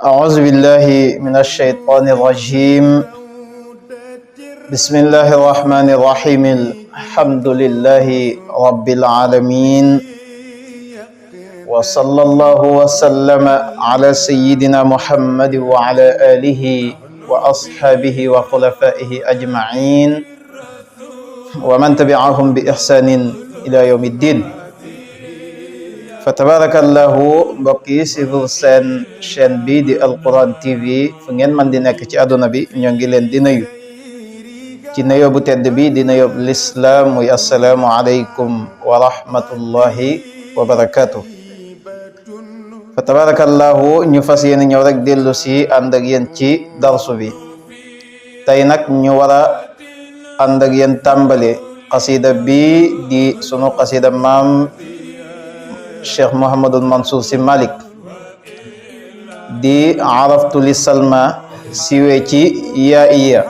أعوذ بالله من الشيطان الرجيم. بسم الله الرحمن الرحيم. الحمد لله رب العالمين، وصلى الله وسلم على سيدنا محمد وعلى آله وأصحابه وخلفائه أجمعين ومن تبعهم بإحسان إلى يوم الدين. fa tabarakallahu mbokk yi si seen chaîne bi di Alquran TV fu ngeen man di nekk ci àdduna bi ñoo ngi leen di nuyu ci nuyoo bu tedd bi di nuyoo lislaam muy assalaamu aleykum wa rahmatullahi wa barakatuh. fa tabarakallahu ñu fas yéene ñëw rek dellu si ànd ak yéen ci darsu bi tey nag ñu war a ànd ak yéen tàmbale qasida bi di sunu qasida maam Cheikh Mouhamadul Mansour Sy Malik di araftu li salma siwee ci yaa iya.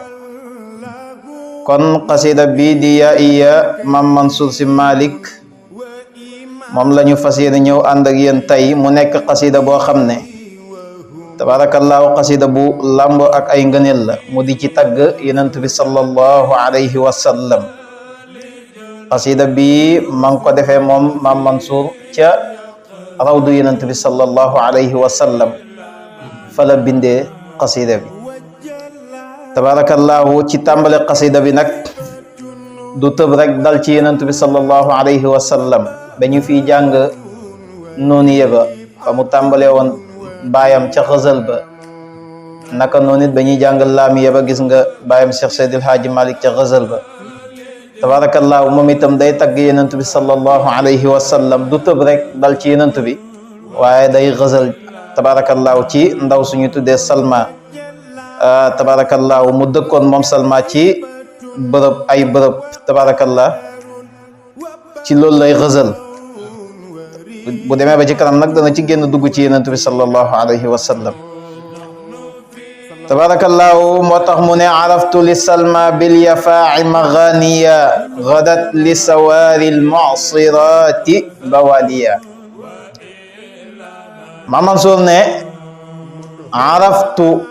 kon qasida bi di yaa iya maam Mansour Sy Malik moom la ñu fas yéene ñëw ànd ak yéen tey mu nekk qasida boo xam ne tabarakallahu qasida bu lambo ak ay ngëneel la mu di ci tagg yonent bi sallallahu alayhi wa sallam. qasida bi ma ngi ko defee moom maam Mansour ca rawdu yonent bi sallallahu alayhi wa sallam fa la bindee qasida bi tabarakallahu. ci tàmbale qasida bi nag du tëb rek dal ci yonent bi sallallahu alayhi wa sallam dañu fiy jàng noonu yeba fa mu tàmbale woon baayam ca xësal ba naka noonu it ba ñuy jàng laami yeba gis nga baayam Cheikh Seydil Haaji Malik ca xësal ba tabarakallahu. moom itam day tagg yenent bi sallallahu alayhi wa sallam du tëb rek dal ci yenent bi waaye day xësal tabarakallahu ci ndaw suñu tuddee Salma tabarakallahu. mu dëkkoon moom Salma ci ay bërëb tabarakallah ci loolu lay xësal bu demee ba ci kanam nag dana ci génn dugg ci yenent bi sallallahu alayhi wa sallam tabarakallahu. moo tax mu ne araftu li salma bil yafaa'i maghaniya gadat li sawaari l mu'sirati bawaliya. Maam Mansour ne araftu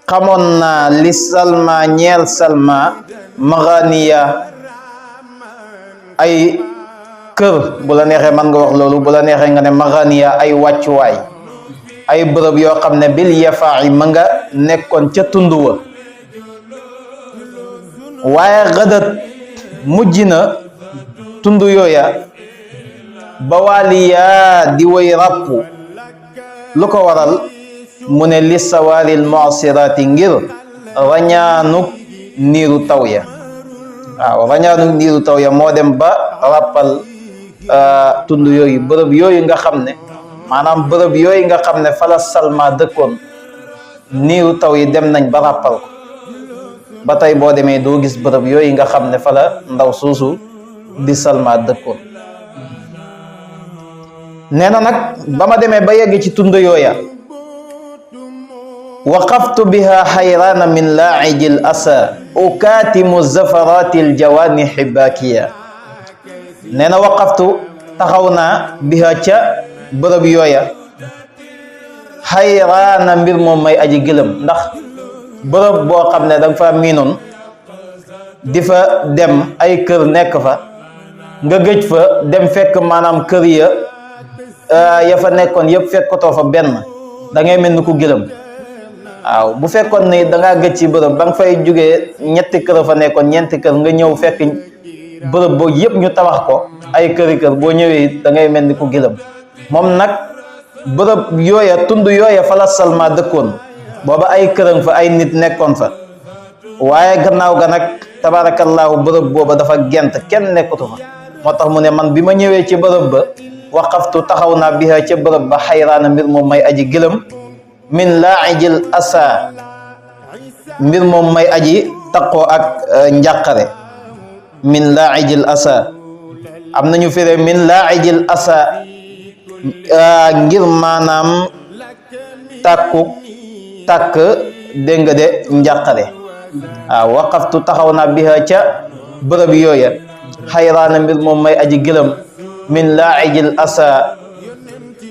xamoon naa li salma ñeel salma maghaniya ay kër bu la neexee man nga wax loolu bu la neexee nga ne maghaniya ay wàccuwaay ay bërëb yoo xam ne bil yafaa yi ma nga nekkoon ca tund wa waaye xadat mujj na tund yooya bawaliya di way ràpp lu ko waral mu ne li sawaaril mu'sirati ngir rañaanuk niiru taw ya. waaw rañaanuk niiru taw ya moo dem ba ràppal tund yooyu bërëb yooyu nga xam ne maanaam bërëb yooyu nga xam ne fala Salma dëkkoon niiru taw yi dem nañ ba ràppal ko ba tey boo demee doo gis bërëb yooyu nga xam ne fala ndaw suusu di Salma dëkkoon. nee na nag ba ma demee ba yegg ci tund yooya waqaftu biha xayraana min laacijil asa ukaatimu zafaratil jawaanihi baakiya. nee na waqaftu taxaw naa biha ca bërëb yooya xayraana mbir moom may aji gëlëm ndax bërëb boo xam ne danga fa miinoon di fa dem ay kër nekk fa nga gëj fa dem fekk maanaam kër ya fa nekkoon yëpp fekkatoo fa benn da ngay mel ni ku gëlëm. waaw bu fekkoon ni dangaa gëj ci bërëb ba nga fay jógee ñetti kër fa nekkoon ñeenti kër nga ñëw fekk bërëb boobu yëpp ñu tabax ko ay kër boo ñëwee da ngay mel ni ku gëlëm. moom nag bërëb yooya tund yooya fa la Salma dëkkoon booba ay këram fa ay nit nekkoon fa waaye gannaaw ga nag tabarakallahu bërëb booba dafa gent kenn nekkatu fa. moo tax mu ne man bi ma ñëwee ci bërëb ba waqaftu taxaw naa biha ca bërëb ba xayraana mbir moom may aji gëlëm min laacijil asa mbir moom may aji taqoo ak njàqare. min laacijil asa am nañu firee min laacijil asa ngir maanaam tàkk dégg nga de njàqare. waaw waqaftu taxaw naa biha ca bërëb yooya xayraana mbir moom may aji gëlëm min laacijil asa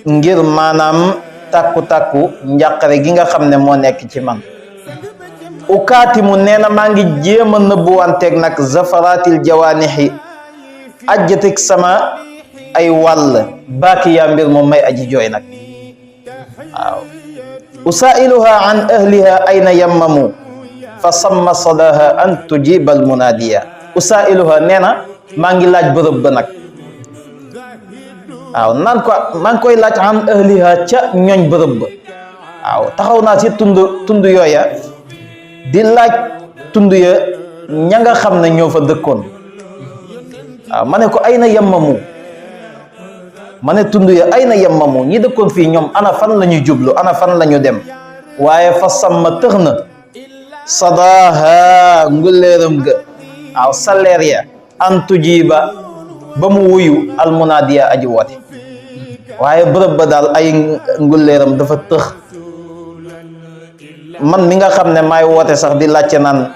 ngir maanaam tàkku njàqare gi nga xam ne moo nekk ci man ukaatimu nee na maa ngi jéem a nëbbuwanteeg nag zafaratil jawaanixi ajjatik sama ay wàll baaki yaa mbir moom may aji jooy nag waaw usailuha an ahliha ayna yammamu fa samma sadaha an tujiba al munadiya usailuha nee na maa ngi laaj bërëb ba nag waaw naan ko maa ngi koy laaj an ahliha ca ñooñ bërëb ba waaw taxaw naa ci tund yooya di laaj tund ya ña nga xam ne ñoo fa dëkkoon waaw ma ne ko ayna yammamu ma ne tund ya ayna yammamu ñi dëkkoon fii ñoom ana fan la ñu jublu ana fan la ñu dem waaye fa samma tëx na sadaha nguleeram ga waaw salaire ya an tujiba ba mu wuyu almunadiya aji woote waaye bërëb ba daal ay nguleeram dafa tëx man mi nga xam ne maay woote sax di laajte naan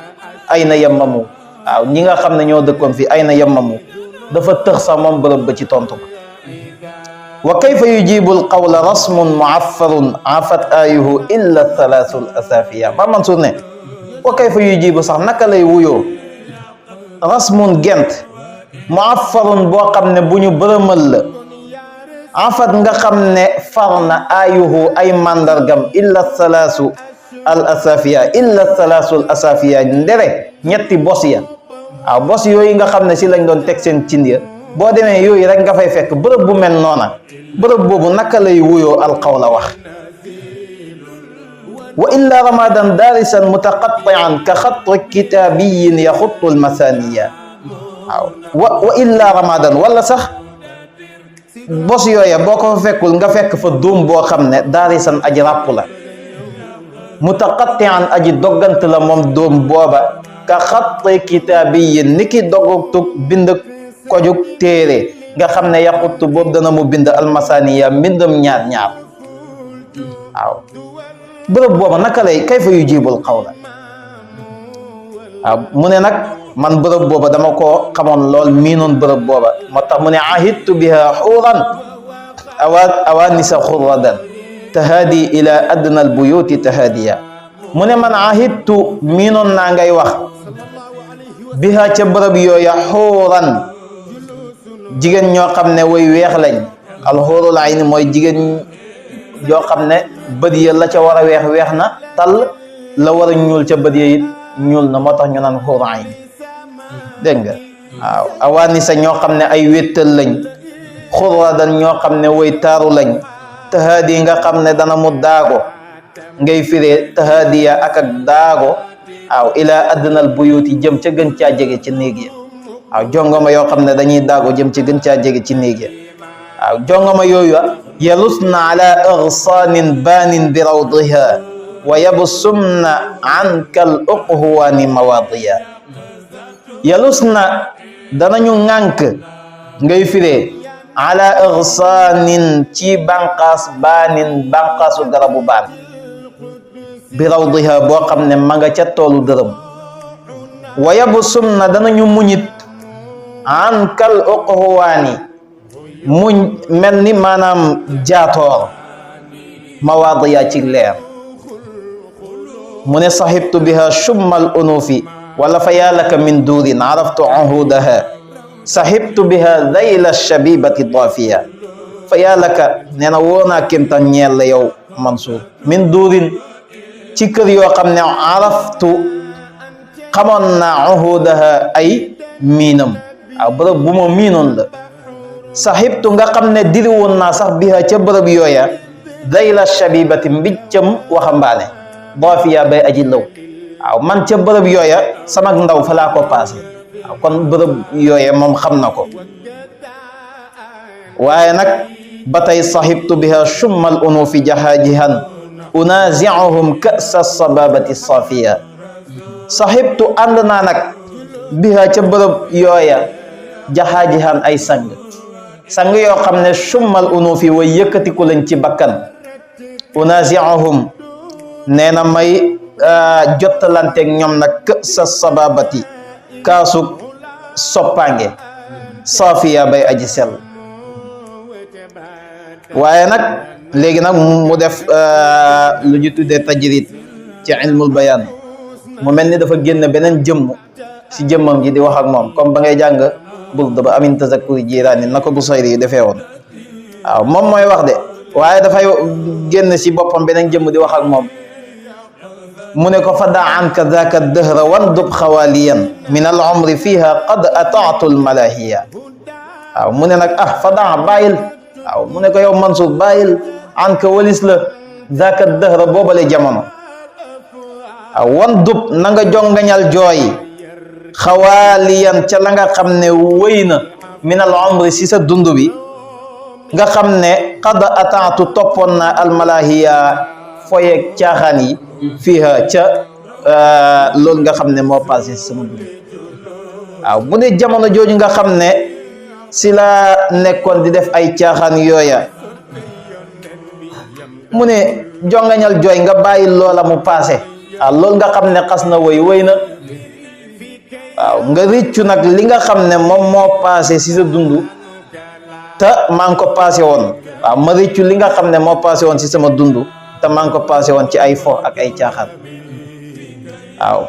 ayna yammamu waaw ñi nga xam ne ñoo dëkkoon fii ayna yammamu dafa tëx sax moom bërëb ba ci tontu ba wa kayfa yujibu alqawla rasmun muaffarun afat ayuhu illa thalaathul asafiya ba Mansuur ne wa kayfa yujibu sax naka lay wuyoo rasmun gent muaffarun boo xam ne bu ñu bërëmal la afat nga xam ne far na ayuhu ay mandargam illa thalaasu al asafiya illa thalaasul asafiya ndere ñetti bos ya waaw bos yooyu nga xam ne si lañ doon teg seen cin ya boo demee yooyu rek nga fay fekk bërëb bu mel noona bërëb boobu naka lay wuyoo alqawla wax wa illa ramadan darisan mutaqattian ka xatti kitabiyin yaxuttu almasaniya waaw wa illa ramadan wala sax bos yooya boo ko fa fekkul nga fekk fa dóom boo xam ne darisan aji ràpp la mutaqattian aji doggant la moom dóom booba ka xatti kitabiyin ni ki dogugtug bind kojug téere nga xam ne yaxuttu boobu dana mu bind almasaniya mbindam ñaar waaw bërëb booba naka lay kayfa yujibul qawla waaw mu ne nag man bërëb booba dama koo xamoon lool miinoon bërëb booba moo tax mu ne ahidtu biha xuuran awanisa xurradan tahadi ila adna albuyuti tahadiya mu ne man ahidtu miinoon naa ngay wax biha ca bërëb yooya xuuran jigéen ñoo xam ne way weex lañ alxuurul ayni mooy jigéen joo xam ne bët ya la ca war a weex na tal la war a ñuul ca bët ya it ñuul na moo tax ñu naan xuurul ayni dégg nga waaw awaanisa ñoo xam ne ay wéttal lañ xurradan ñoo xam ne way taaru lañ tahaadi nga xam ne dana mu daago ngay firee tahaadiya ak daago waaw ila adnal buyuti jëm ca gën caa jege ci néeg ya waaw jongoma yoo xam ne dañuy daago jëm ci gën caa jege ci néeg ya waaw jongoma yooyu yalusna ala aghsanin baanin bi rawdiha wa yabsumna an kal uqhuwani mawadiya yalusna danañu ŋànk ngay firee ala aghsanin ci banqaas baanin banqaasu garabu baan bi rawdiha boo xam ne ma nga ca toolu dërëm wa yabsumna danañu muñit an kal uqhuwaani muñ mel ni maanaam jaatoor mawaadiya ci leer mu ne sahibtu biha shummal unufi wala fa yaalaka min duurin araftu uhudaha sahibtu biha dhayla shabibati dafiya fa yaalaka nee na woo naa kémtan ñeel la yow Mansuur min duurin ci kër yoo xam ne araftu xamoon naa uhudaha ay miinam waaw bërëb bu ma miinoon la sahibtu nga xam ne diri woon naa sax biha ca bërëb yooya dayla shabibati mbiccam waxambaane dafiya bay aji law waaw man ca bërëb yooya sama ndaw fa laa ko paase waaw kon bërëb yooya moom xam na ko waaye nag ba tey sahibtu biha shummal unufi jahajihan unazi'uhum ka'sa sababati safiya sahibtu ànd naa nag biha ca bërëb yooya jaxaajihan ay sang yoo xam ne shummal unufi way yëkkatiku lañ ci bakkan unazi'uhum nee na may jottalanteeg ñoom nag ka'sa sababati kaasug soppange safiya bay aji sell waaye nag léegi nag mu def lu ñu tuddee tajrid ci ilmul bayaan mu mel ni dafa génn beneen jëmm si jëmmam ji di wax ak moom comme ba ngay jàng burda ba amin tazakkuri jiiraani na ko Busayri yi defee woon waaw moom mooy wax de waaye dafay génn si boppam beneen jëmm di wax ak moom mu ne ko fada anka dhaka dëhra wandub xawaaliyan min al umri fiha qad ataatu al malahiya waaw mu ne nag fada bàyyil waaw mu ne ko yow Mansour bàyyil anka walis la dhaka dëhra boobale jamono waaw wandub na nga jongañal jooy xawaaliyan ca la nga xam ne wëy na min al umri si sa dund bi nga xam ne qad ataatu toppoon na al malahiya foyeeg caaxaan yi fiha ca loolu nga xam ne moo passé sama dund waaw mu ne jamono jooju nga xam ne si la nekkoon di def ay caaxaan yooya mu ne jongañal jooy nga bàyyi loola mu passé waaw loolu nga xam ne xas na wëy na waaw nga rëccu nag li nga xam ne moom moo passé si sa dund te maa ngi ko passé woon waaw ma rëccu li nga xam ne moo passé woon si sama dund te maa ngi ko passé woon ci ay fo ak ay caaxaan waaw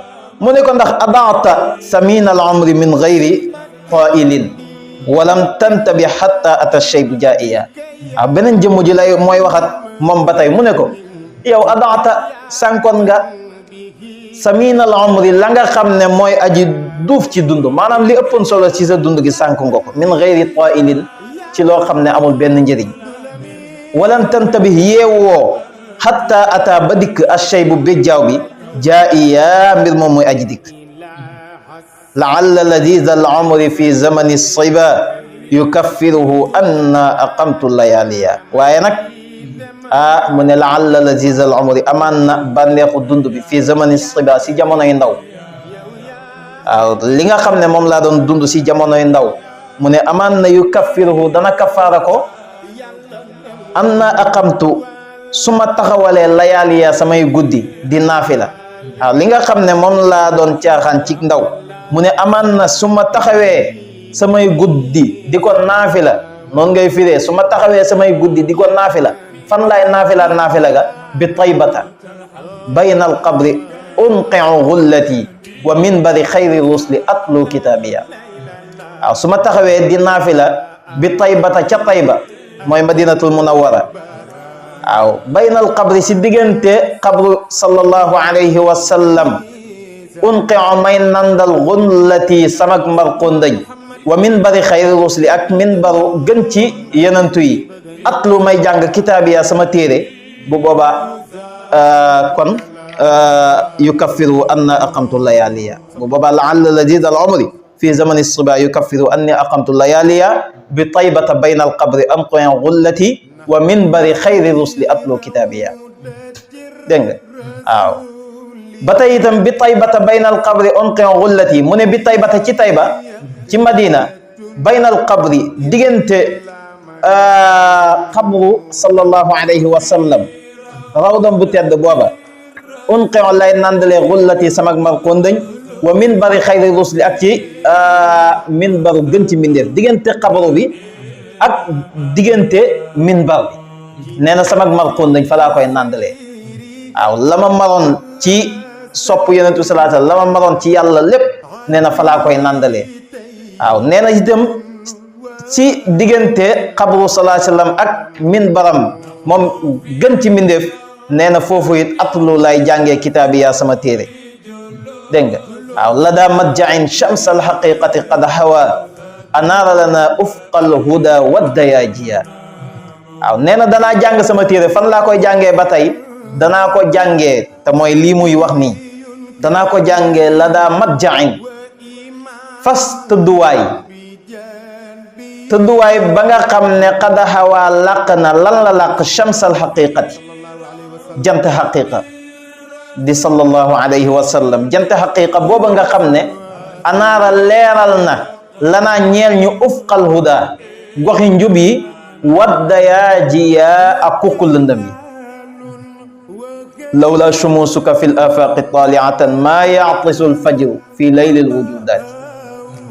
mu ne ko ndax adaata samina al umri min gayri qailin walam tantabi hatta ata shaybu jaiya waaw beneen jëmm ji lay mooy waxat moom ba tey mu ne ko yow adaata sànkoon nga samina al umri la nga xam ne mooy aji duuf ci dund maanaam li ëppoon solo ci sa dund gi sànk nga ko min gayri qailin ci loo xam ne amul benn njëriñ walam tantabi yeewoo hatta ata ba dikk ashaybu béjjaaw bi jaiya mbir moom mooy aji dikk laalla ladiz al umri fi zamani siba yukaffiruhu anna aqamtu layaliya waaye nag mu ne laalla ladiz al umri amaan na bànneexu dund bi fi zamani siba si jamonoy ndaw waaw li nga xam ne moom laa doon dund si jamonoy ndaw mu ne amaan na yukaffiruhu dana kafaara ko anna aqamtu su ma taxawalee layaaliya samay guddi di naafila waaw li nga xam ne moom laa doon caaxaan ci ndaw mu ne amaan na su ma taxawee samay guddi di ko naafila noonu ngay firee su ma taxawee samay guddi di ko naafila fan laay naafila ga bi taybata bayna al qabri unqiu gullati wa minbari xayri rusli atlu kitaabiya waaw su ma taxawee di naafila bi taybata ca tayba mooy madinatul munawwara waaw baynal qabri si diggante qabru sallallahu alayhi wa sallam unqiu may nandal gullati samak mbar kondañ wa minbari xayri rusli ak minbaru gën ci yenantu yi atlu may jàng kitaabiya sama téere bu boobaa kon yukaffiru anna aqamtu layaliya bu boobaa laalla ladiz al umri fi zamani siba yukaffiru anni aqamtu layaliya bi taybata bayna al qabri anqiu gullati wa minbari xayri rusli atlu kitaabiya dégg nga waaw ba tey itam bi taybata bayna al qabri unqiu gullati mu ne bi taybata ci tayba ci madina bayna al qabri diggante qabru sallallahu alayhi wa sallam rawdam bu tedd booba unqiu lay nandalee gullati samak mar kondañ wa minbari xayri rusli ak ci minbaru gën ci mbindeef diggante qabru bi ak diggante minbar bi nee na samak mar kondañ fa laa koy nandalee waaw la ma maroon ci sopp yonent bi sallallahu alayhi wa sallam la ma maroon ci yàlla lépp nee na fa laa koy nandalee waaw nee na itam ci diggante xabru sallallahu alayhi wa sallam ak minbaram moom gën ci mbindeef nee na foofu it atlu lay jàngee kitaabiya sama téere dégg nga waaw la daa madjain shams al haqiqati qad hawa anaara lana ufqal huda waddayajiya waaw nee na danaa jàng sama téere fan laa koy jàngee ba tey danaa ko jàngee te mooy lii muy wax nii danaa ko jàngee la daa madjain fas tëdduwaay ba nga xam ne qad hawa làq na lan la làq shams al haqiqati jant haqiqa di sallallahu alayhi wa sallam jant haqiqa booba nga xam ne anaara leeral na lanaa ñeel ñu ufqal huda goxi njub yi wadda yaa jiya ak kukku lëndëm yi lawla shumusuka fi l afaqi taliatan ma yactisu lfajru fi layli lwujudati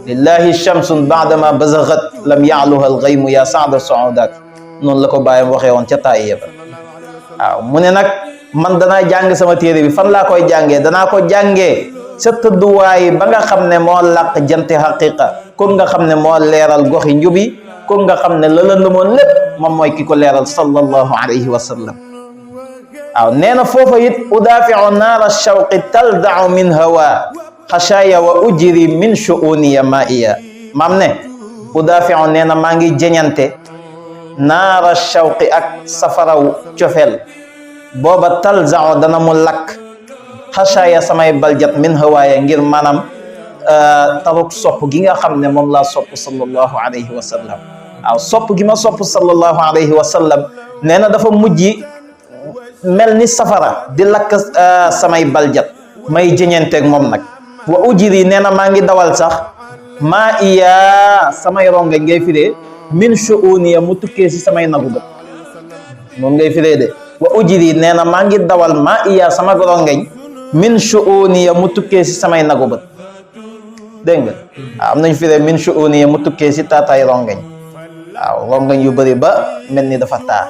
lillahi shamsun baadama bazagat lam yacluha algaymu ya saada suudati noonu la ko bàyyam waxee woon ca Taïya ba waaw mu ne nag man danaa jàng sama téere bi fan laa koy jàngee danaa ko jàngee sa tëdduwaay ba nga xam ne moo làq janti xaqiqa ko nga xam ne moo leeral goxi njubi ko nga xam ne la lëndëmoon lépp moom mooy ki ko leeral sallallahu alayhi wa sallam waaw nee na foofa it udaafiu naara shawqi taldau min hawa xashaaya wa ujri min shuuniya maiya maam ne udaafiu nee na maa ngi jeñante naara shawqi ak safaraw cofeel booba talzao dana mu lakk xashaaya samay baljat min hawaaya ngir maanaam taruk sopp gi nga xam ne moom laa sopp sallallahu alayhi wa sallam waaw sopp gi ma sopp sallallahu alayhi wa sallam nee na dafa mujj mel ni safara di lakk samay baljat may jëñenteeg moom nag wa ujiri nee na maa ngi dawal sax maa iya samay ronga ngay firee min shuuniya mu tukkee si samay nagu bët moom ngay firee de wa ujiri nee na maa ngi dawal maa iya sama rongañ min shuuniya mu tukkee si samay nagu bët dégg nga waaw am nañ firee min shuuniya mu tukkee si taataay rongañ waaw rongañ yu bëri ba mel ni dafa taa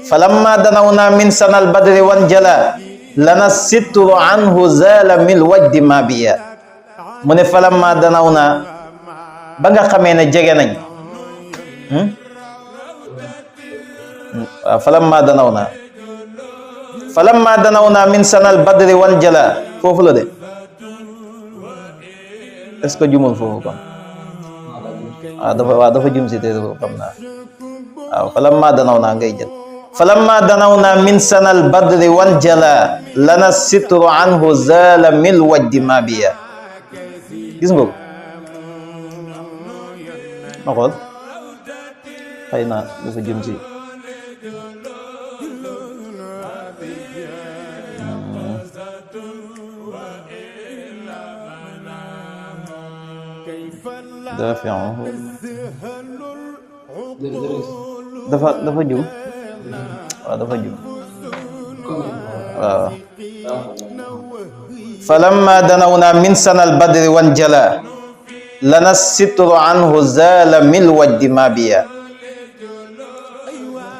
falamma danawna min sanal badri wan jala lana sitru anhu zala mil wajdi ma biya mu ne falamma danawna ba nga xamee ne jege nañ falamma danawna min sanal badri wan jala foofu la de est-ce que jumul foofu kon dafa jum si te xam naa waaw falamma danawna ngay jël falamma danawna min sanal badri wan jala lana sitru anhu zala mil wajdi ma biya gis nga ko ma xool xëy na dafa jëm si dafa jum waaw dafa jum waaw falamma danawna min sanal badri wan jala lana sitru anhu zala mil wajdi ma biya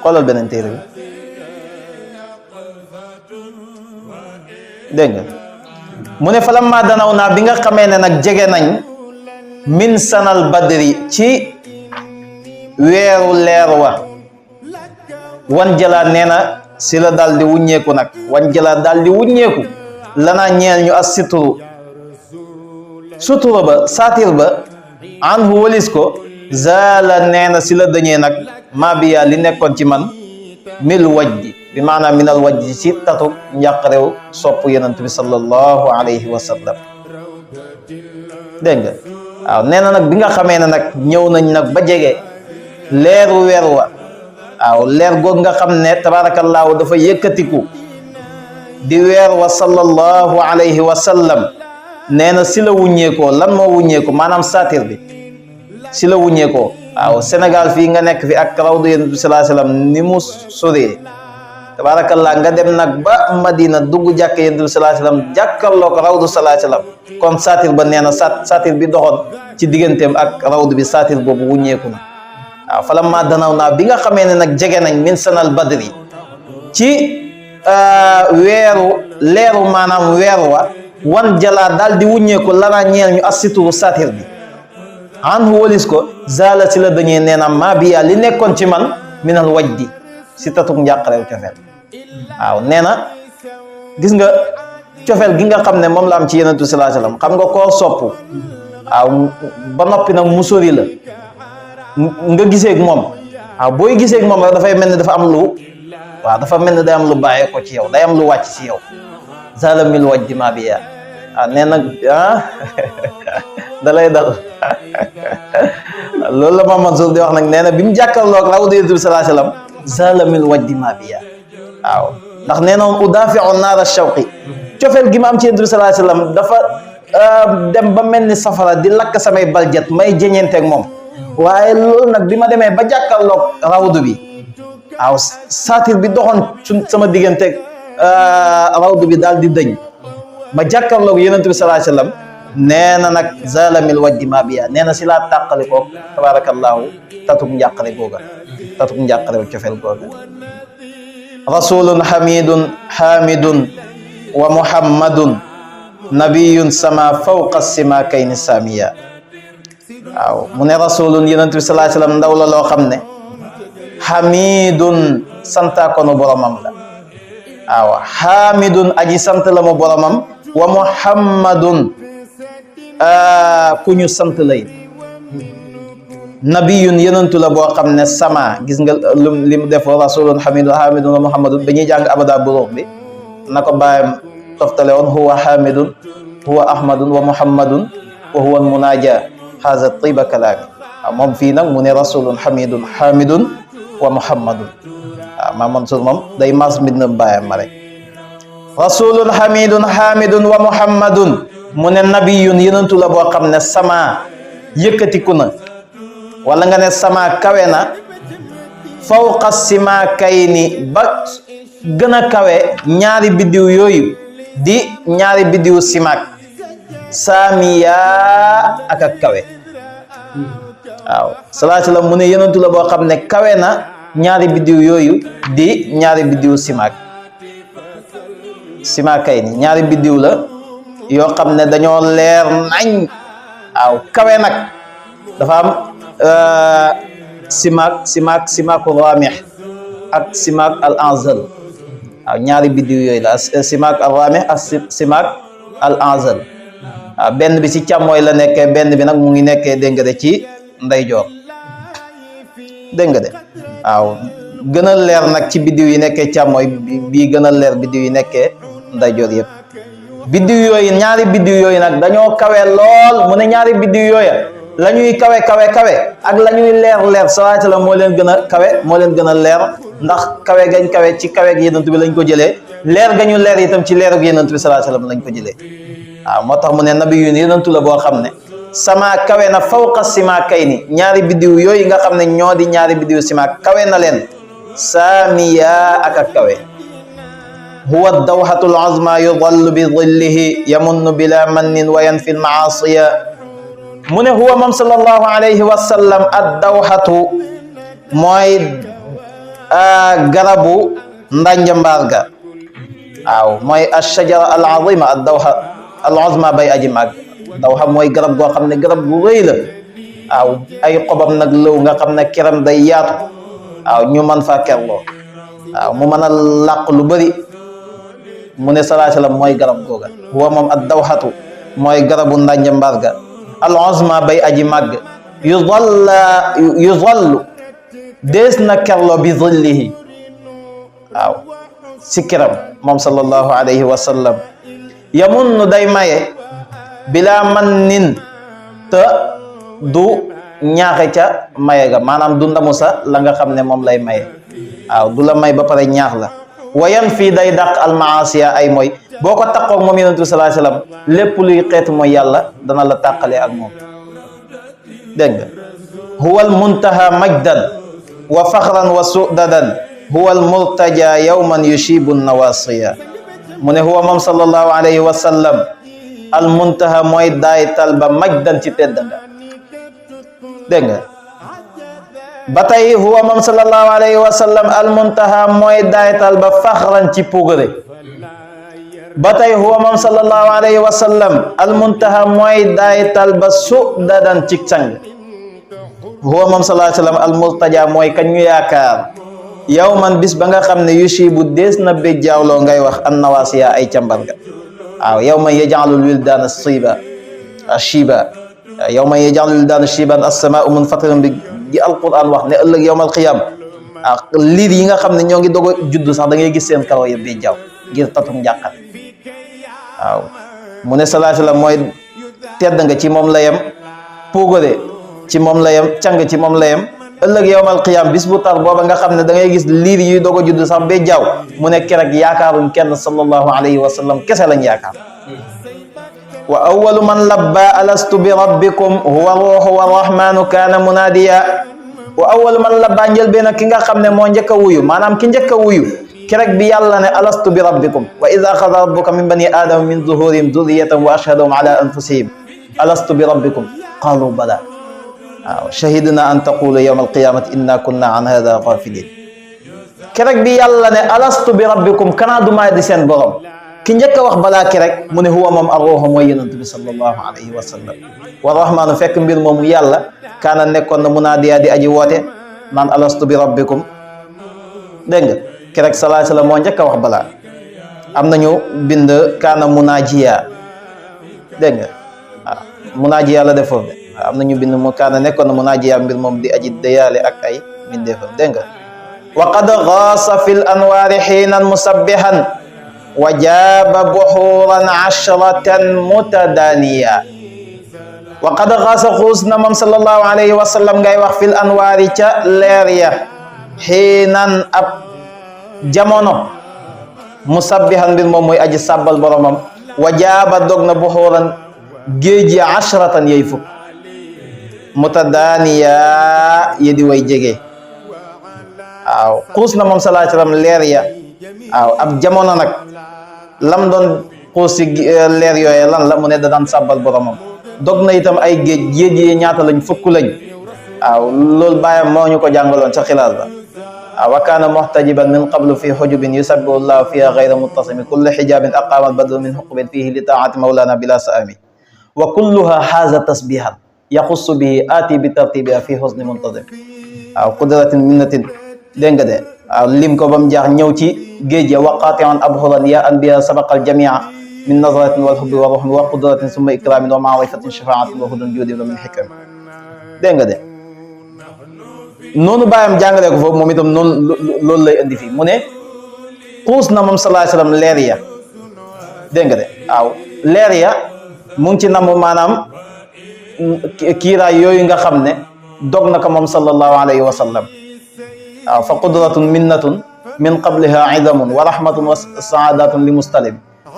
xoolal beneen téere bi dégg nga mu ne falamma danawna bi nga xamee ne nag jege nañ min sanal badri ci weeru leer wa wan jala nee na si la daal di wuññeeku nag wan jala daal di wuññeeku lanaa ñeel ñu as suturu sutura ba saatir ba anhu walis ko zaala nee na si la dañee nag maa biya li nekkoon ci man mil wajdi bi maanaam minal wajdi ci tatu njàqarew sopp yonent bi sallallahu alayhi wa sallam dégg nga waaw nee na nag bi nga xamee ne nag ñëw nañ nag ba jege leeru weer wa waaw leer goog nga xam ne tabaarakallaahu dafa yëkkatiku di weer wa sallallahu alayhi wa sallam nee na si la wuññeekoo lan moo wuññeeko maanaam saatir bi si la wuññeekoo waaw Sénégal fii nga nekk fi ak rawdu yonent bi sallallahu alayhi wa sallam ni mu soree tabaarakallaa nga dem nag ba Madina dugg jàkk yonent bi sallallahu alayhi wa sallam jàkkarloo ko rawdu sallallahu alayhi wa sallam kon saatir ba nee na saatir bi doxoon ci digganteem ak rawdu bi saatir boobu wuññeeku na waaw falamma danawna bi nga xamee ne nag jege nañ min sanal badri ci leeru maanaam weer wa wan jalaa daal di wuññeeku lanaa ñeel ñu assituru saatir bi anhu walis ko zala si la dañee nee na maa biya li nekkoon ci man minal wajdi si tatuk njàqarew cofeel waaw nee na gis nga cofeel gi nga xam ne moom la am ci yonent bi sallallahu alayhi wasallam xam nga koo sopp waaw ba noppi nag mu sori la nga giseeg moom waaw booy giseeg moom rek dafay mel ni dafa am lu waaw dafa mel ni day am lu bàyyee ko ci yow day am lu wàcc ci yow zala mil wajdi ma biya waaw nee na da lay dal loolu la Mame Mansour di wax nag nee na bi mu jàkkaarloog rawdu yonent bi sallallahu alayhi wasallam zala mil wajdi ma biya waaw ndax nee na udaafiu naara shawqi cofeel gi ma am ci yonent bi sallallahu alayhi wasallam dafa dem ba mel ni safara di lakk samay baljat may jeñeenteeg moom waaye loolu nag bi ma demee ba jàkkaarloog rawdu bi waaw saatir bi doxoon sama digganteeg rawdu bi daal di dëñ ma jàkkaarloog yonent bi sallallahu alayhi wasallam nee na nag zalamil wajdi ma biya nee na si laa tàqali koog tabarakallahu tatuk njàqale googa tatuk njàqarew cofeel googa rasulun hamidun wa muhammadun nabiyun sama fawqa sima kayni samiya waaw mu ne rasulun yonent bi sallallahu alayhi wasallam ndaw la loo xam ne hamidun santa ko nu boromam la waaw hamidun aji sant la mu boromam wa muhammadun ku ñu sant lay nabiyun yonentu la boo xam ne sama gis nga li mu def rasulun hamidun wa muhammadun dañuy jàng abada buruux bi na ko bàyyam toftale woon huwa hamidun huwa ahmadun wa muhammadun wa huwa munaja haza tiba kalaami waaw moom fii nag mu ne rasulun hamidun wa muhammadun waaw maa Mansour moom day mas mbid na bàyyam ma rek rasulun hamidun wa muhammadun mu ne nabiyun yonentu la boo xam ne sama yëkkatiku na wala nga ne sama kawe na fawqa sima kayni ba gën a kawe ñaari biddiw yooyu di ñaari biddiw simaak saamiya ak kawe waaw sallallahu alayhi wasallam mu ne yonentu la boo xam ne kawe na ñaari biddiw yooyu di ñaari biddiw simaak kayni ñaari biddiw la yoo xam ne dañoo leer nañ waaw kawe nag dafa am simaak raamih ak simaak al anzal waaw ñaari biddiw yooyu la simaak al raamih ak simaak al anzal waaw benn bi ci càmmooy la nekkee benn bi nag mu ngi nekkee dégg nga de ci ndeyjoor dégg nga de waaw gën a leer nag ci biddiw yi nekkee càmmooy bii gën a leer biddiw yi nekkee ndeyjoor yëpp biddiw yooyu ñaari biddiw yooyu nag dañoo kawe lool mu ne ñaari biddiw yooya la ñuy kawe ak la ñuy leer sallallahu alayhi wasallam moo leen gën a kawe moo leen gën a leer ndax kawe gañ kawe ci kawe gi yonent bi lañ ko jëlee leer gañu leer itam ci leer gi yonent bi sallallahu alayhi wasallam lañ ko jëlee waaw moo tax mu ne nabiyun yonentu la boo xam ne sama kawe na fawqa sima kayni ñaari biddiw yooyu nga xam ne ñoo di ñaari biddiw sima kawe na leen saamiya ak kawe huwa dawhatul azma yudallu bi dhillihi yamunnu bila mannin wa yanfi al-ma'asiya mu ne huwa moom sallallahu alayhi wa sallam ad-dawhatu mooy garabu ndanjambaar ga waaw mooy ash-shajara al-azima ad-dawha al-azma bay aji mag dawha mooy garab goo xam ne garab gu rëy la waaw ay xobam nag lëw nga xam ne keram day yaatu waaw ñu mën faa kerloo waaw mu mën a làq lu bëri mu ne sallallahu alayhi wasallam mooy garab googa huwa moom ad-dawhatu mooy garabu ndanjambaar ga al-azma bay aji màgg yuzallu dees na kerloo bi zillihi waaw si kiram moom sallallahu alayhi wa sallam yamunnu day maye bila mannin te du ñaaxe ca maye ga maanaam du ndamu sa la nga xam ne moom lay maye waaw du la may ba pare ñaax la wayan fii day dàq almaasiya ay mooy boo ko taqoog moom yonent bi sallallahu alayhi wasallam lépp luy xeetu mooy yàlla dana la tàqale ak moom dégg nga huwa almuntaha majdan wa faxran wa sudadan huwa almurtaja yawman yushibu nawasiya mu ne huwa moom sallallahu alayhi wa sallam almuntaha mooy daay talba majdan ci tedd nga dégg nga ba tey huwa moom sallallahu alayhi wa sallam almuntaha mooy daaytal ba faxran ci pugare ba tey huwa moom sallallahu alayhi wa sallam almuntaha mooy daaytal ba sudadan ci sang huwa moom sallallahu alayhi wa sallam almurtaja mooy kañ ñu yaakaar yow man bis ba nga xam ne yushibu dees na béjjaawloo ngay wax an nawasiya ay cambarga waaw yow man yaj'alul wildaana shiba yow man yaj'alul wildaana shiban as-samaa'u munfatiran bi gi alquran wax ne ëllëg yawmal qiyam ak liir yi nga xam ne ñoo ngi doog a juddu sax da ngay gis seen karaw yëpp béjjaaw ngir tatum njàqat waaw mu ne sallallahu alayhi wa sallam mooy tedd nga ci moom la yem pogore ci moom la yem càng ci moom la yem ëllëg yawmal qiyam bis bu tar booba nga xam ne da ngay gis liir yuy doog a judd sax béjjaaw mu ne kerek yaakaaruñ kenn sallallahu alayhi wa sallam kese lañ yaakaar wa awwalu man labba alastu bi rabbikum huwa ruuhu wa rahmanu kaana munaadiya wa awwalu man labba njëlbeen ki nga xam ne moo njëkk a wuyu maanaam ki njëkk a wuyu kerek bi yàlla ne alastu bi rabbikum wa idha akhadha rabbuka min bani adama min zuhurihim dhurriyyatahum wa ashhadahum ala anfusihim alastu bi rabbikum qalu bala waaw shahidna an taqulu yawma alqiyamati inna kunna an hada ghafilin kerek bi yàlla ne alastu bi rabbikum kanaa du maay di seen borom ki njëkk a wax balaa ki rek mu ne huwa moom ar-ruuhu mooy yonent bi sallallahu alayhi wa sallam wa rahmaanu fekk mbir moomu yàlla kaana nekkoon na munaadiya di aji woote naan alastu bi rabbikum dégg nga ki rek sallallahu alayhi wa sallam moo njëkk a wax balaa am nañu bind kaana munaajiya dégg nga waaw munaajiya la def foofu de am nañu bind mu kaana nekkoon na munaajiya mbir moom di aji dayaale ak ay mbindeefam dégg nga wa qad gaasa fi l anwaari xiinan musabbihan wa jaaba buxuuran ashratan mutadaniya wa qad gaasa xuus na moom sallallahu alayhi wa sallam ngay wax fil anwaari ca leer ya xiinan ab jamono musabbihan mbir moom mooy aji sàbbal boromam wa jaaba dog na buxuuran géej ya ashratan yey fukk mutadaniya yi di way jege waaw xuus na moom sallallahu alayhi wa sallam leer ya waaw ab jamono nag lam doon xuus si leer yooye lan la mu ne da daan sàbbal boromam dog na itam ay géej yi ñaata lañ fukk lañ waaw loolu bàyyam moo ñu ko jàngaloon sa xilaas ba waaw wa kaana muhtajiban min qablu fi hujubin yusabbihu llahu fiha gayra muttasimi kullu hijabin aqama albadru min huqubin fihi li taati mawlana bila saami wa kulluha haza tasbihan yaxussu bihi aati bi tartibiha fi husni muntazim waaw qudratin minnatin dégg nga de waaw lim ko ba mu jaax ñëw ci géej ya waqaati'an abhuran ya anbiya sabaqal jamia min nazratin wal hubbi wa ruhmi wa qudratin summa ikramin wa maarifatin shafaatin wa hudan judi wa min hikam dégg nga de noonu bàyyam jàngalee ko foofu moom itam noonu loolu lay indi fii mu ne xuus na moom sallallahu alayhi wa sallam leer ya dégg nga de waaw leer ya mu ngi ci namm maanaam kiiraay yooyu nga xam ne dog na ko moom sallallahu alayhi wa sallam waaw fa qudratun minnatun min qabliha idamun wa rahmatun wa saadatun li mustalim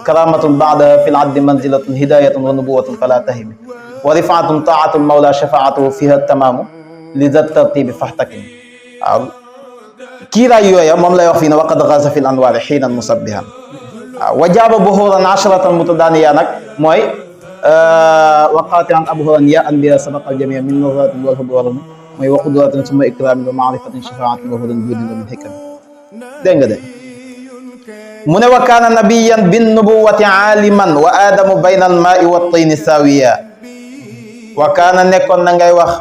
karamatun baadaha fi l addi manzilatun hidayatun wa nubuwatun fala tahimi wa rifaatun taatun mawla shafaatuhu fiha tamaamu li dat tartibi faxtakim waaw kiiraay yooya moom lay wax fii ne waqad gaasa fi l anwaari xiinan musabbihan waaw wa jaaba buhuran ashratan mutadaaniya nag mooy waqaati'an abhuran ya anbiya sabaqal jamia min nazratin wal hubbi wal ruhmi mooy wa qudratin summa ikramin wa maarifatin shafaatin wa hudan judin wa min hikam dégg nga de mu ne wa kaana nabiyan bin nubuwati aaliman wa aadamu bayna al maai wa tayni saawiya wa kaana nekkoon na ngay wax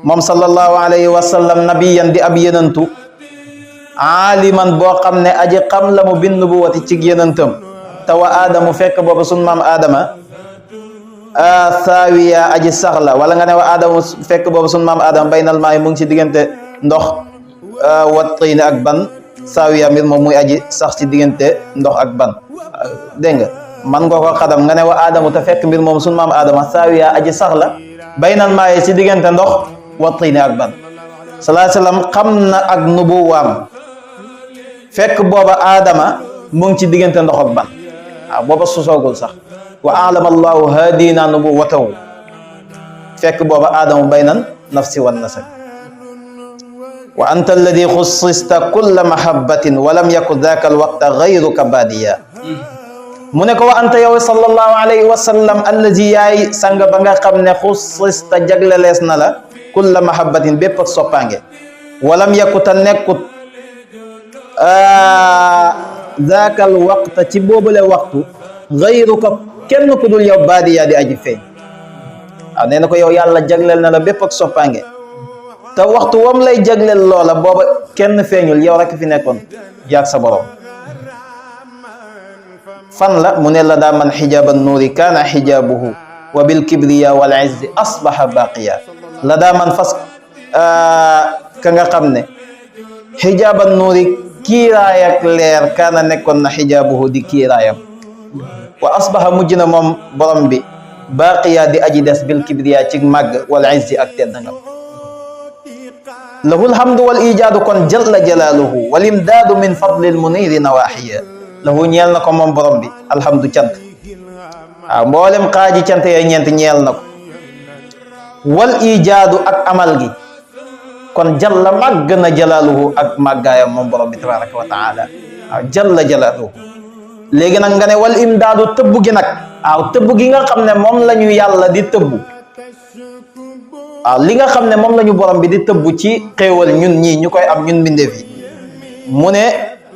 moom sallallahu alayhi wa sallam nabiyan di ab yenantu aaliman boo xam ne aji xam la mu bin nubuwati cig yenantam te wa aadamu fekk boobu sun maam aadama saawiya aji sax la wala nga ne wa aadamu fekk boobu sun maam aadama baynal maay mu ngi ci diggante ndox wa tayni ak ban saawiya mbir moom muy aji sax ci diggante ndox ak ban dégg nga man nga ko xadam nga ne wa aadamu te fekk mbir moom sun maam aadama saawiya aji sax la baynal maay ci diggante ndox wa tayni ak ban sallallahu alayhi wa sallam xam na ak nubuwaam fekk booba aadama mu ngi ci diggante ndox ak ban waaw booba sosoogul sax wa alama allahu hadina nubuwatahu fekk booba aadamu baynan nafsi wan nasab wa anta alladi xussista kulla mahabbatin wa lam yakun dhaka alwaqta ghayruka badiya mu ne ko wa anta yow sallallahu alayhi wa sallam allazi yaay sang ba nga xam ne xussista jaglelees na la kulla mahabbatin bépp ak soppaange wa lam yakuta nekkut dhaka alwaqta ci boobule waxtu ghayruka kenn ku dul yow baadiya di aji feeñ waaw nee na ko yow yàlla jagleel na la bépp ak soppaange te waxtu wam lay jagleel loola booba kenn feeñul yow rek fi nekkoon yaag sa borom fan la mu ne la daa man xijaaba nuuri kaana xijaabuhu wa bil kibriya wal izzi asbaha baqiya la daa man fas ka nga xam ne xijaaba nuuri kiiraay ak leer kaana nekkoon na xijaabuhu di kiiraayam wa asbaha mujj na moom borom bi baqiya di aji des bil kibriya ci màgg wal izzi ak tedd nga lahu alhamdu wal ijaadu kon jalla jalaaluhu wal imdaadu min fadlil muniri nawaaxiya lahu ñeel na ko moom borom bi alhamdu cant waaw mboolem xaaji cant yooyu ñeent ñeel na ko wal ijaadu ak amal gi kon jalla màgg na jalaaluhu ak màggaayam moom borom bi tabaraka wa taala waaw jalla jalaaluhu léegi nag nga ne wal imdaadu tëbb gi nag waaw tëbb gi nga xam ne moom la ñu yàlla di tëbb li nga xam ne moom la ñu borom bi di tëbb ci xéewal ñun ñii ñu koy am ñun mbindeef yi mu ne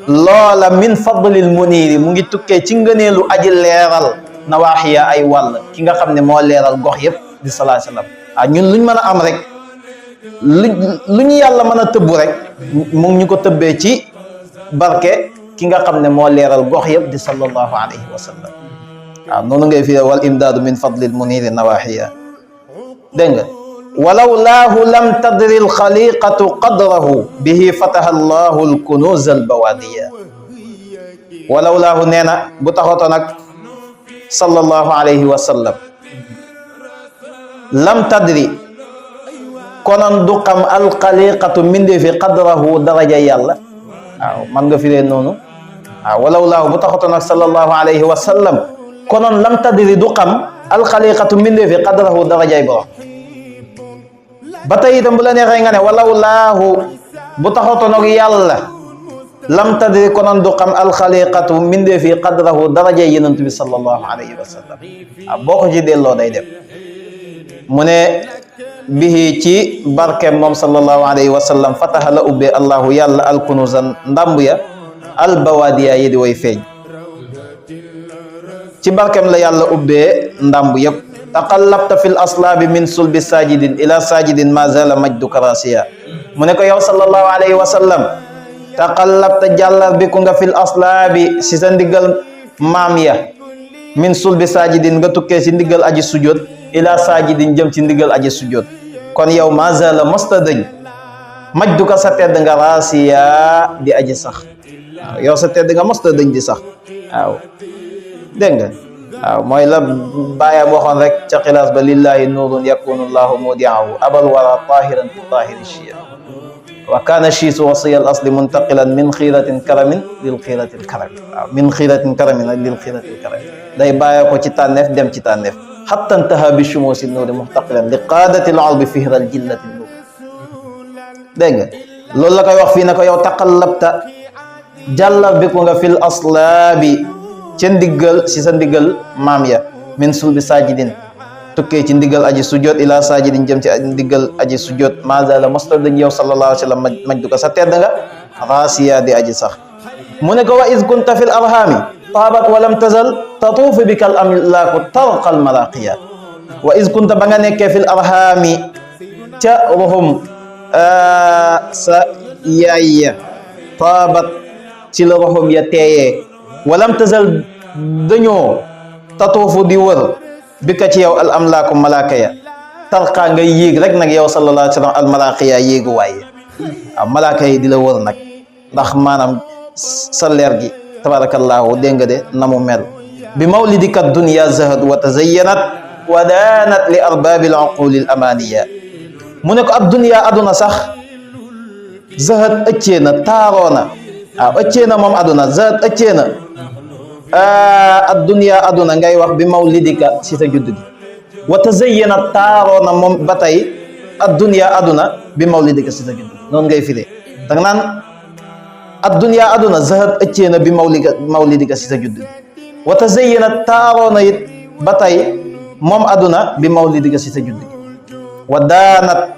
loola min fadlil muniiri mu ngi tukkee ci ngëneelu aji leeral nawaaxiya ay wàll ki nga xam ne moo leeral gox yëpp di salaa sallam ñun luñ mën a am rek lu ñu yàlla mën a tëbb rek mu ngi ñu ko tëbbee ci barke ki nga xam ne moo leeral gox yëpp di sallallahu alayhi wa sallam noonu ngay fi wal imdaadu min fadlil muniiri nawaaxiya dégg nga walaw laahu lam tadri alxaliqatu qadrahu bihi fataha allahu alkunuz albawadiya walaw laahu nee na bu taxoto nag sallallahu alayhi wa sallam lam tadri konoon du xam alxaliqatu mbindee fi qadrahu daraja yàlla man nga firee noonu walaw laahu bu taxoto nag sallallahu alayhi wa sallam konoon lam tadri du xam alxaliqatu mbindee fi qadrahu darajay borom ba tey itam bu la neexee nga ne walaw laahu bu taxotoon ak yàlla lam tadri konoon du xam alxaliqatu mbindee fi qadrahu darajay yenant bi sallallahu alayhi wa sallam boo ko ci delloo day dem mu ne bihi ci barke moom sallallahu alayhi wa sallam fataha la ubbee allahu yàlla alkunuzan ndàmb ya albawadiya yi di way feeñ ci barkem la yàlla ubbee ndàmb yëpp taqallabta fi l aslaabi min sulbi sajidin ila sajidin ma zala majduka rasiya mu ne ko yow sallallahu alayhi wa sallam taqallabta jàllar bi ku nga fi l aslaabi si sa ndiggal maam ya min sulbi sajidin nga tukkee si ndiggal aji sujjóot ila sajidin jëm ci ndiggal aji sujjóot kon yow ma zala mosta dëñ majduka sa tedd nga rasiya di aji sax yow sa tedd nga mosta dëñ di sax dégg nga mooy la bàyyi waxoon rek ca xilaas ba lillahi nuurun yakunu llahu mudiahu abal wara tahiran fi tahiri chiya wa kana chiisu wasiya al asli muntaqilan min xiiratin karamin lil xiiratil karami min xiiratin karamin ak lil xiiratil karami day bàyyi ko ci tànneef dem ci tànneef hatta intaha bi shumusi nuuri muxtaqilan li qaadati l albi fihral jillati nuur dégg nga loolu la koy wax fii ne ko yow taqallabta jàllar bi ko nga fil aslaabi ca ndiggal si sa ndiggal maam ya min sulbi sajidin tukkee ci ndiggal aji sujjoot ila sajidin jëm ci ndiggal aji sujjoot mazala mosta dañ yow sallallahu alayhi wa sallam majdu ko sa tedd nga rasiya di aji sax mu ne ko wa iz kunta fil arhami taabat wa lam tazal tatuufu bika al amlaaku tarqa al maraqiya wa iz kunta ba nga nekkee fil arhami ca ruhum sa yaay ya taabat ci la ruhum ya teeyee walam tazal dañoo tatuufu di wër bi ka ci yow al amlaaku malaaka ya tarqaa ngay yéeg rek nag yow sallallahu alayhi wa sallam al malaaqiya yéegu waaye malaaka yi di la wër nag ndax maanaam sa leer gi tabarakallahu dégg nga de na mu mel bi mawlidika dunya zahad wa tazayyanat wa daanat li arbaabil uquli al amaniya mu ne ko ab dunya aduna sax zahad ëccee na taaroo na ëccee na moom aduna zahad ëccee na addunya aduna ngay wax bi mawlidika si sa judd gi wa tazayyana taaroo na moom ba tey addunya aduna bi mawlidika si sa judd gi noonu ngay firee danga naan addunya aduna zahat ëccee na bi mawlidika si sa judd gi wa tazayyana taaroo na it ba tey moom aduna bi mawlidika si sa judd gi wa daanat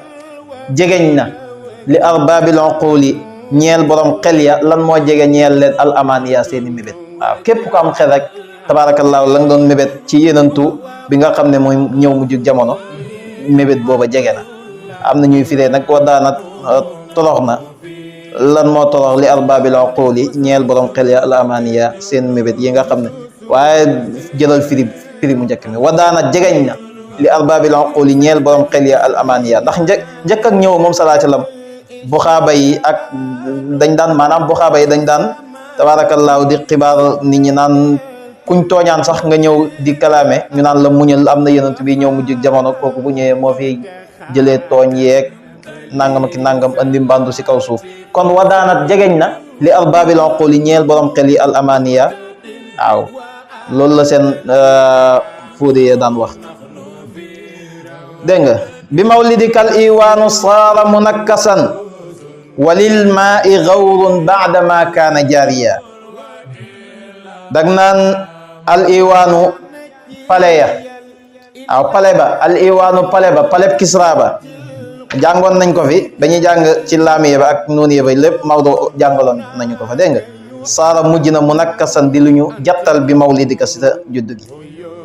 jegeñ na li arbaabil uquli ñeel borom xel ya lan moo jege ñeel leen al amaniya seeni mébét képp ko am xel rek tabaarakallaahu la nga doon mébét ci yenantu bi nga xam ne mooy ñëw mujj jamono mébét booba jege na am na ñuy firee nag wa daanat torox na lan moo torox li arbaabil uquli ñeel borom xel ya al amaniya seen mébét yi nga xam ne waaye jëlal firi mu njëkk mi wa daanat jegeñ na li arbaabil uquli ñeel borom xel ya al amaniya ndax njëkk ak ñëw moom salaa sallam buxaaba yi ak dañ daan maanaam buxaaba yi dañ daan tabaarakallaahu di xibaar nit ñi naan kuñ tooñaan sax nga ñëw di kalaame ñu naan la muñal am na yenant bi ñëw mujj jamono kooku bu ñëwee moo fi jëlee tooñ yeeg nangam ki nangam andi mbandu si kaw suuf kon wadaanat jegeñ na li arbaabil uquli ñeel borom xel yi al amaniya waaw loolu la seen fóode daan wax dégg nga bi mawlidikal iwaanu saara munakkasan walil maa i gawrun baada ma kaana jaariya dag naan al iwaanu pale ya waaw pale ba al iwaanu pale ba paleb Kisra ba jàngoon nañ ko fi dañuy jàng ci laamiye ba ak nuuniye ba lépp Maodo jàngaloon nañu ko fa dégg nga saara mujj na munakkasan di lu ñu jattal bi mawlidika si ta judd gi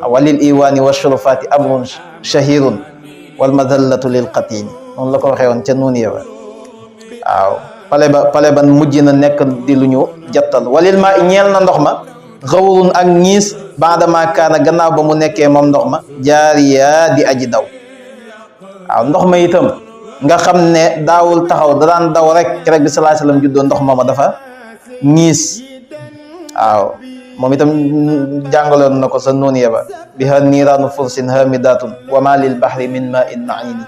walil iwaani wa shurufaati amrun shahirun wal madallatu lil qatini noonu la ko waxee woon ca nuuniye ba waaw pale ba mujj na nekk di lu ñu jattal walil ma ñeel na ndox ma xawrun ak ñiis baadama kaana gannaaw ba mu nekkee moom ndox ma jaariya di aji daw waaw ndox ma itam nga xam ne daawul taxaw da daan daw rek bi sallallahu alayhi wasallam juddoo ndox ma dafa ñiis waaw moom itam jàngaloon na ko sa nuuniya ba biha niiraanu fursin hamidatun wa ma lil bahri min ma'in ma'ini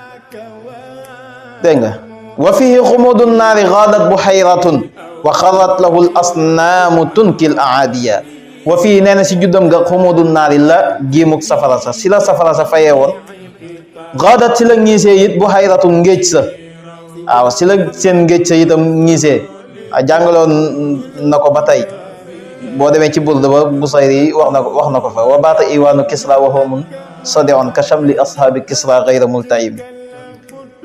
dégg nga wa fihi xumudun naari gaadat buhayratun wa xarrat lahu l asnaamu tunkil aadiya wa fii nee na si juddam nga xumudun naari la giimuk safara sa si la safara sa fayee woon gaadat si la ñiisee it buhayratun ngéej sa waaw si la seen ngéej sa itam ñiisee a jàngaloon na ko ba tey boo demee ci burda ba Busayri wax na ko fa wa baata iwaanu Kisra wa huwa munsadihun ka shamli ashaabi Kisra ghayra multaimi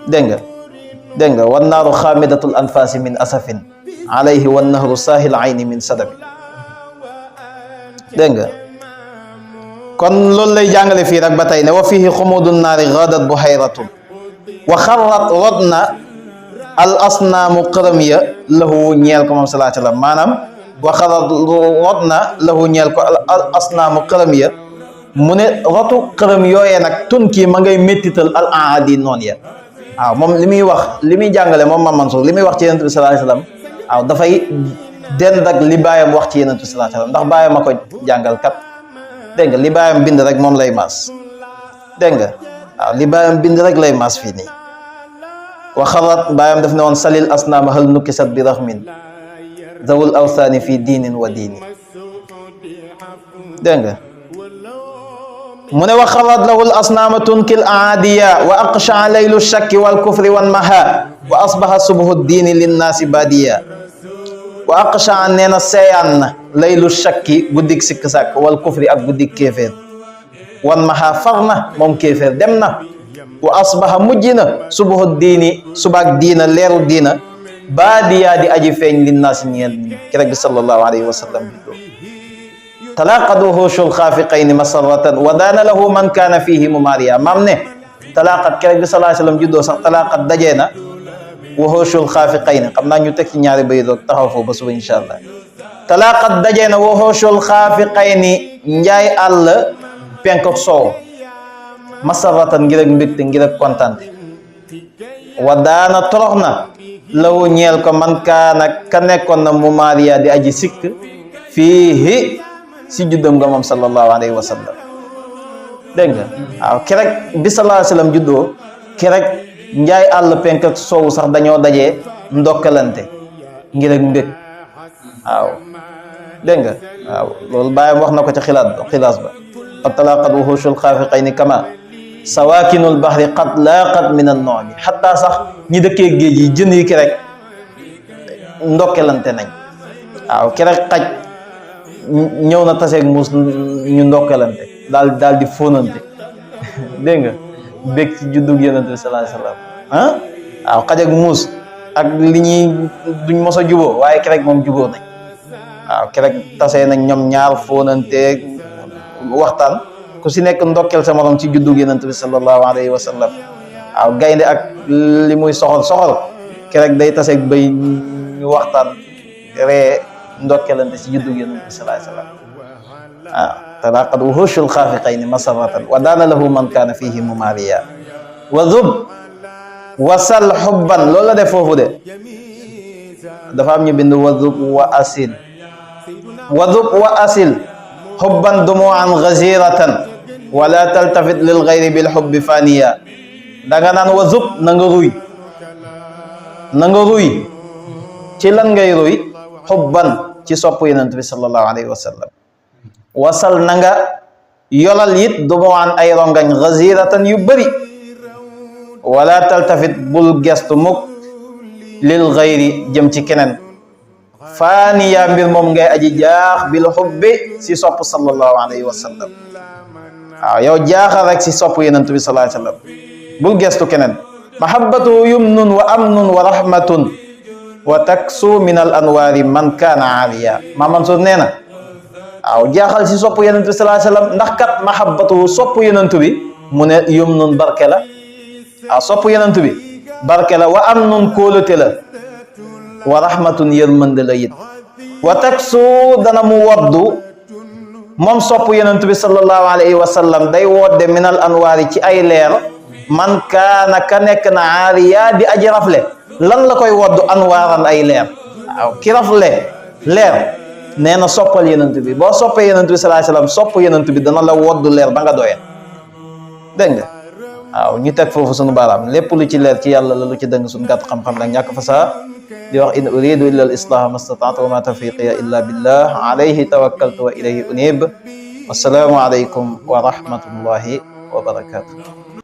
dégg nga wan naaru xaamidatul anfaasi min asafin alayhi wan nahru saahil ayni min sadabi dégg nga kon loolu lay jàngale fii rek ba tey ne wa fihi xumudun naari gaadat buhayratun wa xarrat rodna al asnaamu xërëm ya lahu ñeel ko moom sallallahu alayhi wa sallam maanaam wa xarrat rodna lahu ñeel ko al asnaamu xërëm ya mu ne rotu xërëm yooyee nag tunki ma ngay méttital al aadi noon ya waaw moom li muy wax li muy jàngale moom Mame Mansour li muy wax ci yonent bi sallallahu alayhi wa sallam waaw dafay dend ak li baayam wax ci yonent bi sallallahu alayhi wa sallam ndax baayam a ko jàngal kat dégg nga li baayam bind rek moom lay maas dégg nga waaw li baayam bind rek lay maas fii nii wa xarat baayam daf ne woon salil asnaama hal nukkisat bi rahmin zawul awsaani fii diinin wa diini dégg nga mu ne wa xarat lahu l asnaama tunkil aadiya wa aqshaa laylu shakki wal kufri wan maha wa asbaha subhu diini linnaasi badiya wa aqshaa nee na seeyaan na laylu shakki guddik sikk sàkk wal kufri ak guddik kéeféer wan maha far na moom kéeféer dem na wa asbaha mujj na subhu diini subaak diina leeru diina badiya di aji feeñ linnaasi ñeel ki rek bi sallallahu alayhi wa sallam talaqad wuhushul xaafiqayni masarratan wa daana lahu man kaana fihi mumaariya maam ne talaqad kerek bi sallallahu alayhi wa sallam juddoo sax talaqad dajee na wuhushul xaafiqayni xam naa ñu teg ci ñaari bay doog taxaw foofu ba suba incha allah talaqad dajee na wuhushul xaafiqayni njaay àll penk ak soow masarratan ngir ak mbégte ngir ak kontante wa daana torox na lahu ñeel ko man kaana ka nekkoon na mumaariya di aji sikk fiihi si juddam nga moom sallallahu alayhi wa sallam dégg nga waaw kerek bi sallallahu alayhi wa sallam juddoo kerek njaay àll penk ak soowu sax dañoo dajee ndokkalante ngir ak mbég waaw dégg nga waaw loolu bàyyam wax na ko ca xilaas ba qad talaqat wuhushul xaafiqayni kama sawakinul bahri qad laqat min an noomi xataa sax ñi dëkkee géej yi jën yi kerek ndokkalante nañ waaw kerek xaj ñëw na taseeg muus ñu ndokkalante daal di fóonante dégg nga bég ci juddug yonent bi sallallahu alayhi wasallam waaw xaj ak muus ak li ñuy duñ mos a juboo waaye kerek moom juboo nañ waaw kerek tasee nañ ñoom ñaar fóonante waxtaan ku si nekk ndokkel sa morom ci juddug yonent bi sallallahu alayhi wasallam waaw gaynde ak li muy soxol kerek day taseeg bay ñu waxtaan ree ndokkelante si juddug yonent bi sallallahu alayhi wasallam waaw talaqad wuhushul xaafiqayni masarratan wa daana lahu man kaana fihi mumaariya wa dhub wasal xubban loolu la def foofu de dafa am ñu bind wa dhub wa asil xubban dumuan gaziratan wala taltafit lil gayri bil xubbi faniya danga naan wa dhub na nga ruy ci lan ngay ruy xubban ci sopp yonent bi sallallahu alayhi wa sallam wasal na nga yolal it du muwaan ay rongañ gaziratan yu bëri wala taltafit bul gestu mukk lil gayri jëm ci keneen faaniya mbir moom ngay aji jaax bil xubbi si sopp sallallahu alayhi wa sallam waaw yow jaaxal rek si sopp yonent bi sallallahu alayhi wasallam bul gestu keneen. mahabbatu yumnun wa amnun wa rahmatun wa taksu min al anwaari man kaana aaliya. Maam Mansour nee na waaw jaaxal si sopp yonent bi sallallahu alayhi wasallam ndax kat mahabbatu sopp yonent bi mu ne yumnun barke la waaw sopp yonent bi barke la wa amnun kóolute la wa rahmatun yërmande la it wa taksu dana mu woddu moom sopp yonent bi sallallahu alayhi wa sallam day wodde minal anwaari ci ay leer man kaana ka nekk na aaliya di aji rafle. lan la koy woddu anwaaran ay leer waaw ki rafle leer nee na soppal yonent bi boo soppee yonent bi sallallahu alayhi wa sallam sopp yonent bi dana la woddu leer ba nga doyee dégg nga waaw ñu teg foofu sunu baaraam lépp lu ci leer ci yàlla la lu ci dëng suñu gàtt xam-xam nag ñàkk fa saa di wax in uridu illa al islaha mastata'tu wa ma tawfiqiya illa billah alayhi tawakkaltu wa ilayhi unib. Wassalaamu alaykum wa rahmatullahi wa barakatuh.